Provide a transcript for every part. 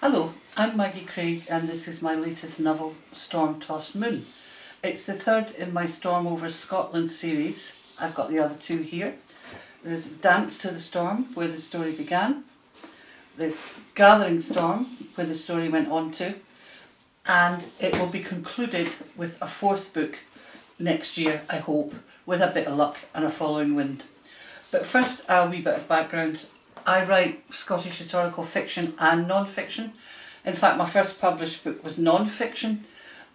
Hello, I'm Maggie Craig and this is my latest novel, Storm-Tossed Moon. It's the third in my Storm Over Scotland series. I've got the other two here. There's Dance to the Storm, where the story began. There's Gathering Storm, where the story went on to. And it will be concluded with a fourth book next year, I hope, with a bit of luck and a following wind. But first, a wee bit of background. I write Scottish historical fiction and non-fiction. In fact, my first published book was non-fiction,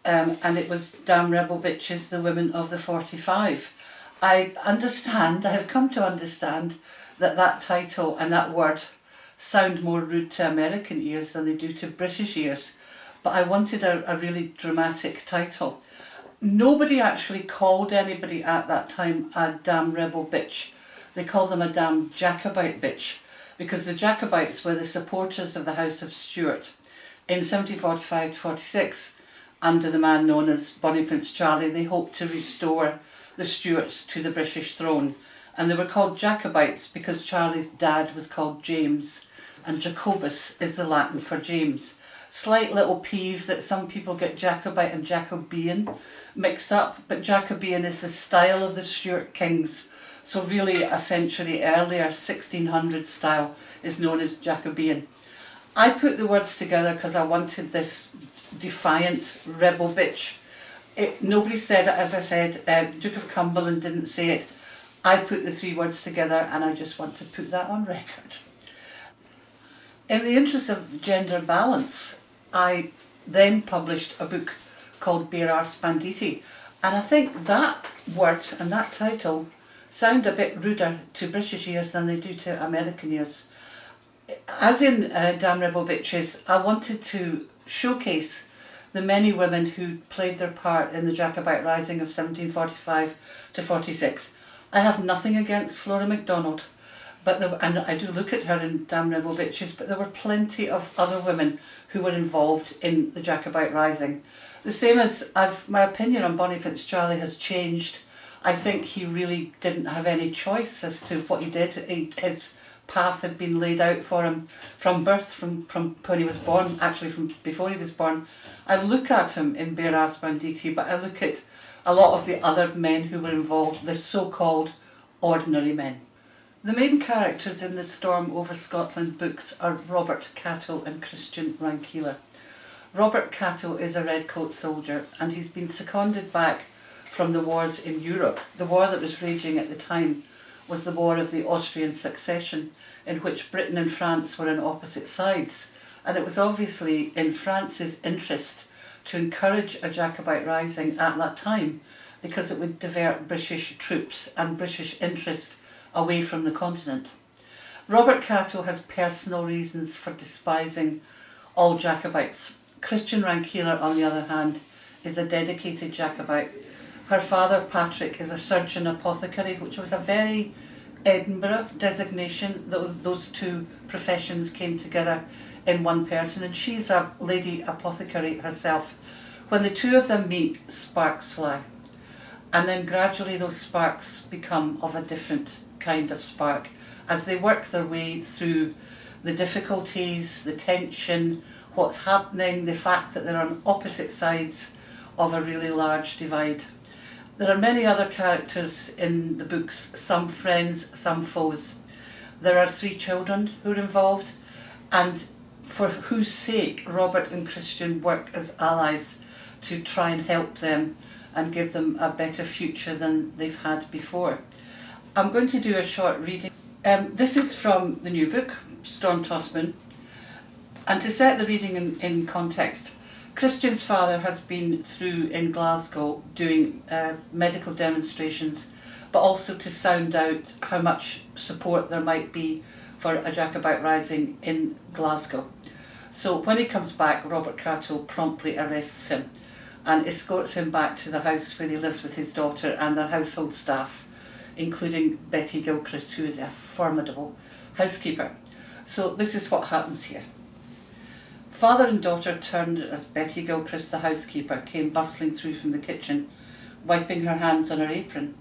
and it was Damn Rebel Bitches, The Women of the 45. I have come to understand that title and that word sound more rude to American ears than they do to British ears. But I wanted a really dramatic title. Nobody actually called anybody at that time a damn rebel bitch. They called them a damn Jacobite bitch, because the Jacobites were the supporters of the House of Stuart in 1745 to 46. Under the man known as Bonnie Prince Charlie, they hoped to restore the Stuarts to the British throne. And they were called Jacobites because Charlie's dad was called James, and Jacobus is the Latin for James. Slight little peeve that some people get Jacobite and Jacobean mixed up, but Jacobean is the style of the Stuart kings. So really a century earlier, 1600 style, is known as Jacobean. I put the words together because I wanted this defiant rebel bitch. Nobody said it, as I said. Duke of Cumberland didn't say it. I put the three words together and I just want to put that on record. In the interest of gender balance, I then published a book called Bare Arse Banditi, and I think that word and that title sound a bit ruder to British ears than they do to American ears. As in Damn Rebel Bitches, I wanted to showcase the many women who played their part in the Jacobite Rising of 1745 to 46. I have nothing against Flora MacDonald, and I do look at her in Damn Rebel Bitches, but there were plenty of other women who were involved in the Jacobite Rising. The same as my opinion on Bonnie Prince Charlie has changed. I think he really didn't have any choice as to what he did. His path had been laid out for him from birth, from when he was born, actually from before he was born. I look at him in Bare Arse Banditi, but I look at a lot of the other men who were involved, the so-called ordinary men. The main characters in the Storm Over Scotland books are Robert Cattle and Christian Rankeeler. Robert Cattle is a redcoat soldier, and he's been seconded back from the wars in Europe. The war that was raging at the time was the War of the Austrian Succession, in which Britain and France were on opposite sides. And it was obviously in France's interest to encourage a Jacobite rising at that time, because it would divert British troops and British interest away from the continent. Robert Cattle has personal reasons for despising all Jacobites. Christian Rankeeler, on the other hand, is a dedicated Jacobite. Her father, Patrick, is a surgeon apothecary, which was a very Edinburgh designation. Those two professions came together in one person, and she's a lady apothecary herself. When the two of them meet, sparks fly. And then gradually those sparks become of a different kind of spark as they work their way through the difficulties, the tension, what's happening, the fact that they're on opposite sides of a really large divide. There are many other characters in the books, some friends, some foes. There are 3 children who are involved, and for whose sake Robert and Christian work as allies to try and help them and give them a better future than they've had before. I'm going to do a short reading. This is from the new book, Storm-Tossed Moon, and to set the reading in context, Christian's father has been through in Glasgow doing medical demonstrations, but also to sound out how much support there might be for a Jacobite rising in Glasgow. So when he comes back, Robert Cattle promptly arrests him and escorts him back to the house where he lives with his daughter and their household staff, including Betty Gilchrist, who is a formidable housekeeper. So this is what happens here. Father and daughter turned as Betty Gilchrist, the housekeeper, came bustling through from the kitchen, wiping her hands on her apron.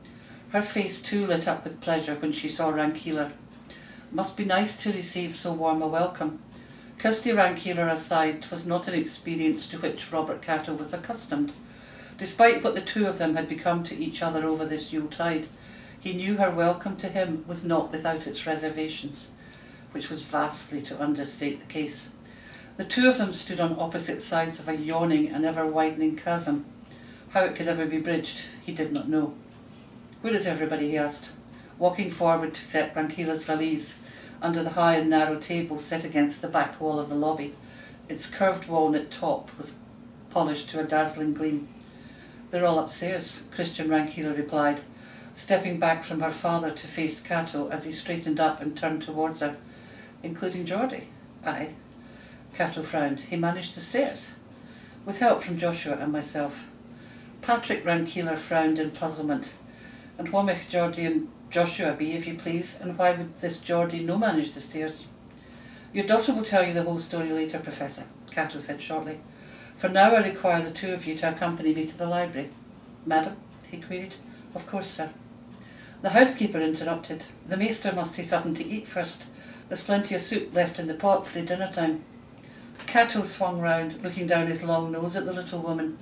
Her face too lit up with pleasure when she saw Rankeeler. Must be nice to receive so warm a welcome. Kirsty Rankeeler aside, 'twas not an experience to which Robert Cato was accustomed. Despite what the two of them had become to each other over this Yuletide, he knew her welcome to him was not without its reservations, which was vastly to understate the case. The two of them stood on opposite sides of a yawning and ever-widening chasm. How it could ever be bridged, he did not know. "Where is everybody?" he asked, walking forward to set Rankeeler's valise under the high and narrow table set against the back wall of the lobby. Its curved walnut top was polished to a dazzling gleam. "They're all upstairs," Christian Rankeeler replied, stepping back from her father to face Cato as he straightened up and turned towards her. "Including Geordie?" "Aye." Cato frowned. "He managed the stairs?" "With help from Joshua and myself." Patrick Rankeeler frowned in puzzlement. "And wha might Geordie and Joshua be, if you please, and why would this Geordie no manage the stairs?" "Your daughter will tell you the whole story later, Professor," Cato said shortly. "For now I require the two of you to accompany me to the library." "Madam?" he queried. "Of course, sir." The housekeeper interrupted. "The maester must hae something to eat first. There's plenty of soup left in the pot for dinner time." Cato swung round, looking down his long nose at the little woman.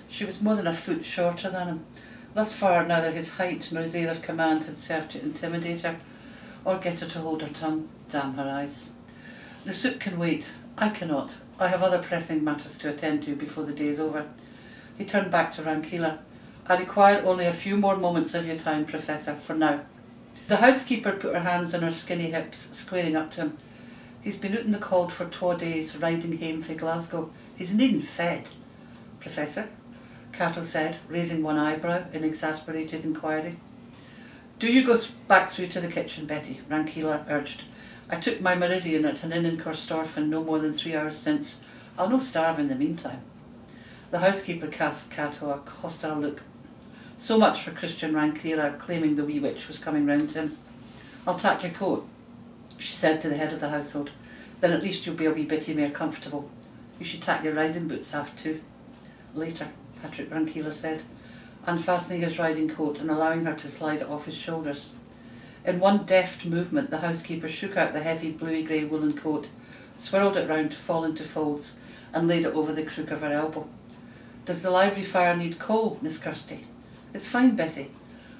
She was more than a foot shorter than him. Thus far neither his height nor his air of command had served to intimidate her, or get her to hold her tongue. Damn her eyes. "The soup can wait. I cannot. I have other pressing matters to attend to before the day is over." He turned back to Rankeeler. "I require only a few more moments of your time, Professor, for now." The housekeeper put her hands on her skinny hips, squaring up to him. "He's been out in the cold for 2 days, riding hame from Glasgow. He's needing fed." "Professor?" Cato said, raising one eyebrow in exasperated inquiry. "Do you go back through to the kitchen, Betty," Rankeeler urged. "I took my meridian at an inn in Corstorphine no more than 3 hours since. I'll no starve in the meantime." The housekeeper cast Cato a hostile look. So much for Christian Rankeeler claiming the wee witch was coming round to him. "I'll tak your coat," she said to the head of the household. "Then at least you'll be a wee bitty mair comfortable. You should tak your riding boots aft too." "Later," Patrick Rankeeler said, unfastening his riding coat and allowing her to slide it off his shoulders. In one deft movement the housekeeper shook out the heavy bluey-grey woolen coat, swirled it round to fall into folds, and laid it over the crook of her elbow. "Does the library fire need coal, Miss Kirsty?" "It's fine, Betty.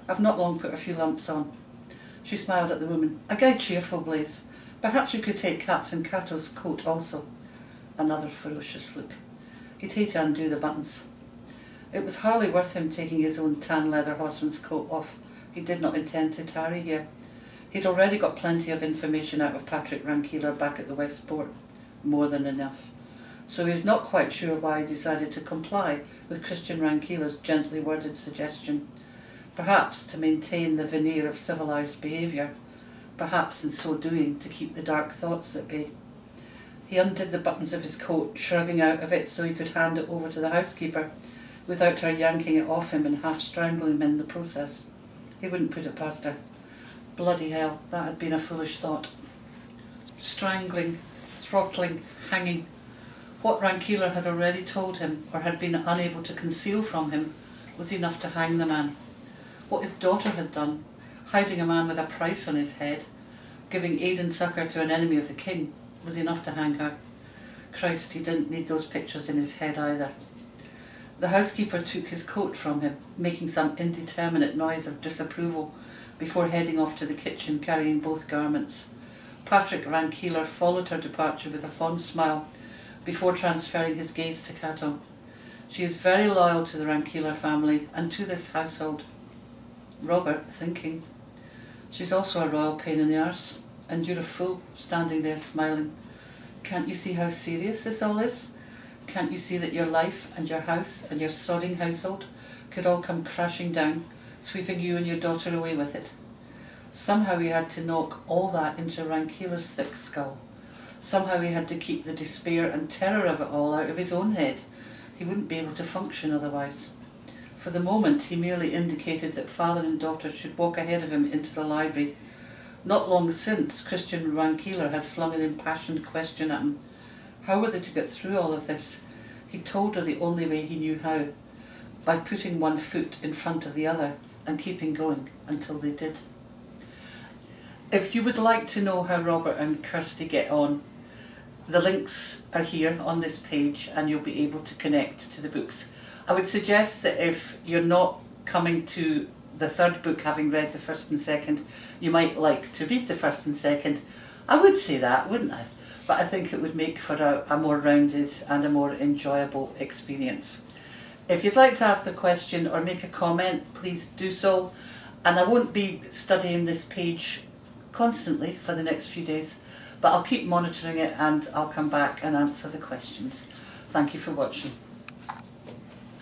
I've not long put a few lumps on." She smiled at the woman. "A gey cheerful blaze. Perhaps you could take Captain Cato's coat also." Another ferocious look. He'd hate to undo the buttons. It was hardly worth him taking his own tan leather horseman's coat off. He did not intend to tarry here. He'd already got plenty of information out of Patrick Rankeeler back at the Westport. More than enough. So he was not quite sure why he decided to comply with Christian Rankeeler's gently worded suggestion. Perhaps to maintain the veneer of civilized behaviour. Perhaps in so doing to keep the dark thoughts at bay. He undid the buttons of his coat, shrugging out of it so he could hand it over to the housekeeper, without her yanking it off him and half strangling him in the process. He wouldn't put it past her. Bloody hell, that had been a foolish thought. Strangling, throttling, hanging. What Rankeeler had already told him, or had been unable to conceal from him, was enough to hang the man. What his daughter had done, hiding a man with a price on his head, giving aid and succour to an enemy of the king, was enough to hang her. Christ, he didn't need those pictures in his head either. The housekeeper took his coat from him, making some indeterminate noise of disapproval before heading off to the kitchen carrying both garments. Patrick Rankeeler followed her departure with a fond smile before transferring his gaze to Cato. "She is very loyal to the Rankeeler family and to this household." Robert, thinking, "She's also a royal pain in the arse, and you're a fool, standing there smiling. Can't you see how serious this all is? Can't you see that your life and your house and your sodding household could all come crashing down, sweeping you and your daughter away with it?" Somehow he had to knock all that into Rankeeler's thick skull. Somehow he had to keep the despair and terror of it all out of his own head. He wouldn't be able to function otherwise. For the moment he merely indicated that father and daughter should walk ahead of him into the library. Not long since, Christian Rankeeler had flung an impassioned question at him. How were they to get through all of this? He told her the only way he knew how, by putting one foot in front of the other and keeping going until they did. If you would like to know how Robert and Kirsty get on, The links are here on this page and you'll be able to connect to the books. I would suggest that if you're not coming to the third book having read the first and second, you might like to read the first and second. I would say that, wouldn't I? But I think it would make for a more rounded and a more enjoyable experience. If you'd like to ask a question or make a comment, please do so. And I won't be studying this page constantly for the next few days, but I'll keep monitoring it and I'll come back and answer the questions. Thank you for watching.